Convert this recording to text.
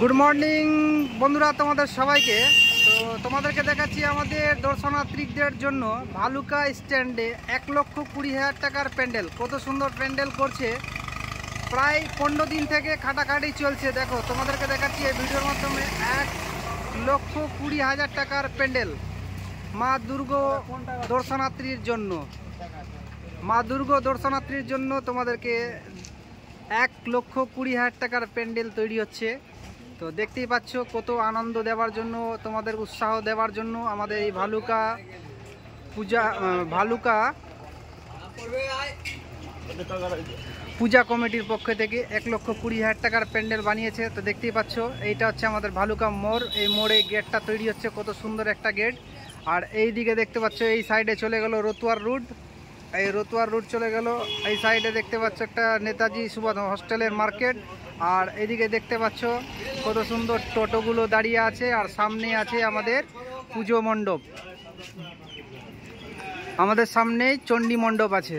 Good morning বন্ধুরা, তোমাদের সবাইকে। তো তোমাদেরকে দেখাচ্ছি আমাদের দর্শনার্থীদের জন্য ভালুকা স্ট্যান্ডে 1,20,000 টাকার প্যান্ডেল। কত সুন্দর প্যান্ডেল করছে, প্রায় 15 দিন থেকে খাটাখাটি চলছে। দেখো, তোমাদেরকে দেখাচ্ছি এই ভিডিওর মাধ্যমে 1,20,000 টাকার প্যান্ডেল মা দুর্গা দর্শনার্থীর জন্য। মা দুর্গা দর্শনার্থীর জন্য তোমাদেরকে 1,20,000 টাকার প্যান্ডেল তৈরি হচ্ছে। তো দেখতেই পাচ্ছ কত আনন্দ দেওয়ার জন্য, তোমাদের উৎসাহ দেওয়ার জন্য আমাদের এই ভালুকা পূজা কমিটির পক্ষ থেকে 1,20,000 টাকার প্যান্ডেল বানিয়েছে। তো দেখতেই পাচ্ছ এইটা হচ্ছে আমাদের ভালুকা মোড়। এই মোড়ে গেটটা তৈরি হচ্ছে, কত সুন্দর একটা গেট। আর এই দিকে দেখতে পাচ্ছ এই সাইডে চলে গেল রতুয়ার রুট, এই রতুয়ার রুট চলে গেল। এই সাইডে দেখতে পাচ্ছ একটা নেতাজি সুভাষ হস্টেলের মার্কেট। আর এদিকে দেখতে পাচ্ছ কত সুন্দর টোটোগুলো দাঁড়িয়ে আছে। আর সামনে আছে আমাদের পুজো মণ্ডপ, আমাদের সামনেই চণ্ডী মণ্ডপ আছে।